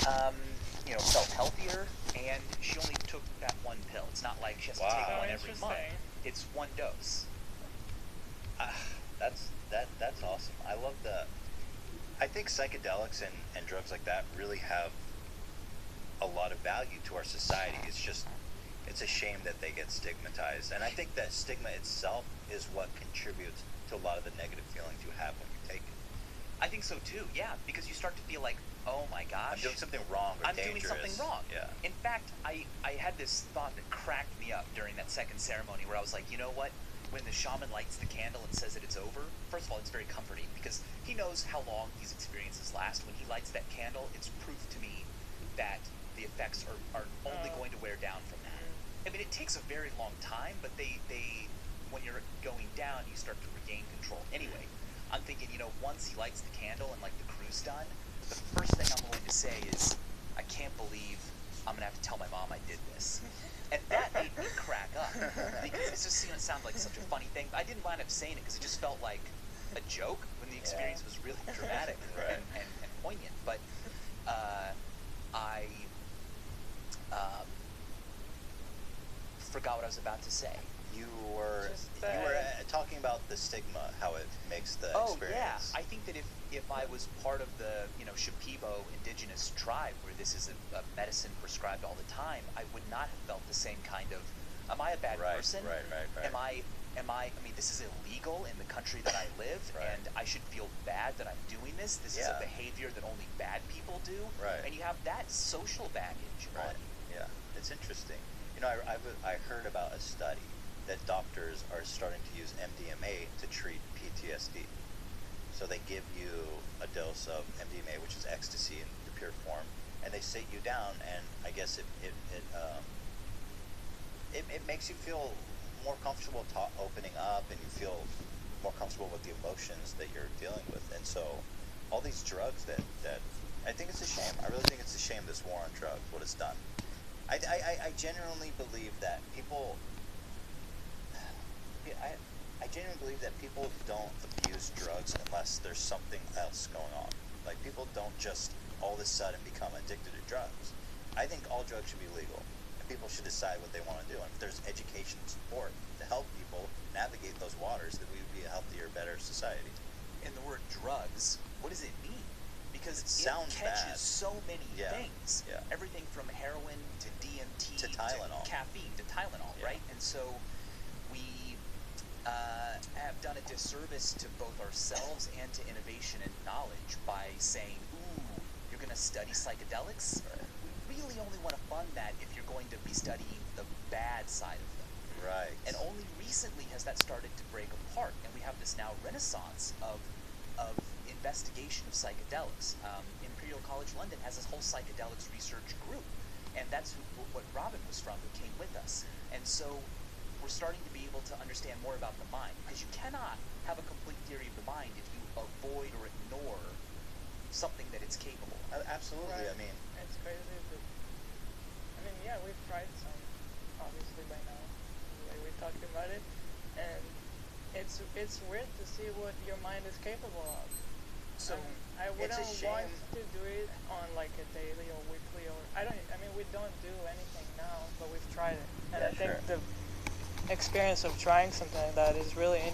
um, felt healthier, and she only took that one pill. It's not like she has to take Wow. one every month. Interesting. It's one dose. That's awesome. I think psychedelics and drugs like that really have a lot of value to our society. It's a shame that they get stigmatized, and I think that stigma itself is what contributes to a lot of the negative feelings you have when you take it. I think so too, yeah, because you start to feel like, oh my gosh, I'm doing something wrong or I'm dangerous. doing something wrong. Yeah. In fact, I had this thought that cracked me up during that second ceremony where I was like, you know what? When the shaman lights the candle and says that it's over, first of all, it's very comforting because he knows how long these experiences last. When he lights that candle, it's proof to me that the effects are only going to wear down from that. I mean, it takes a very long time, but they when you're going down, you start to regain control. Anyway, I'm thinking, once he lights the candle and like the crew's done, the first thing I'm going to say is, I can't believe I'm gonna have to tell my mom I did this. And that made me crack up because it just seemed to sound like such a funny thing. I didn't wind up saying it because it just felt like a joke when the experience was really dramatic Right. and poignant. But I forgot what I was about to say. You were talking about the stigma, how it makes the Oh experience. yeah, I think that if I was part of the Shipibo indigenous tribe where this is a medicine prescribed all the time, I would not have felt the same kind of. Am I a bad Right, person? right. Am I? I mean, this is illegal in the country that I live, Right. and I should feel bad that I'm doing this. This is a Yeah. behavior that only bad people do. Right. And you have that social baggage on Right. you. Yeah, it's interesting. I heard about a study that doctors are starting to use MDMA to treat PTSD. So they give you a dose of MDMA, which is ecstasy in the pure form, and they sit you down, and I guess it makes you feel more comfortable opening up, and you feel more comfortable with the emotions that you're dealing with. And so all these drugs that I think it's a shame. I really think it's a shame, this war on drugs, what it's done. I genuinely believe that people I genuinely believe that people don't abuse drugs unless there's something else going on. Like, people don't just all of a sudden become addicted to drugs. I think all drugs should be legal, and people should decide what they want to do. And if there's education and support to help people navigate those waters, then we would be a healthier, better society. And the word drugs, what does it mean? Because it sounds catches bad. so many Yeah. things. Yeah. Everything from heroin to DMT To Tylenol. caffeine to Tylenol, Yeah. right? And so we have done a disservice to both ourselves and to innovation and knowledge by saying, ooh, you're going to study psychedelics? Right. We really only want to fund that if you're going to be studying the bad side of them. Right. And only recently has that started to break apart, and we have this now renaissance of investigation of psychedelics. Imperial College London has this whole psychedelics research group, and that's what Robin was from, who came with us. And so we're starting to be able to understand more about the mind, because you cannot have a complete theory of the mind if you avoid or ignore something that it's capable of. Absolutely. Right. I mean, It's crazy, but yeah, we've tried some, obviously by now, like we talked about it, and it's weird to see what your mind is capable of. So I it's a wouldn't shame. want to do it on like a daily or weekly or we don't do anything now, but we've tried it, and Yeah, I think sure. the experience of trying something like that is really interesting.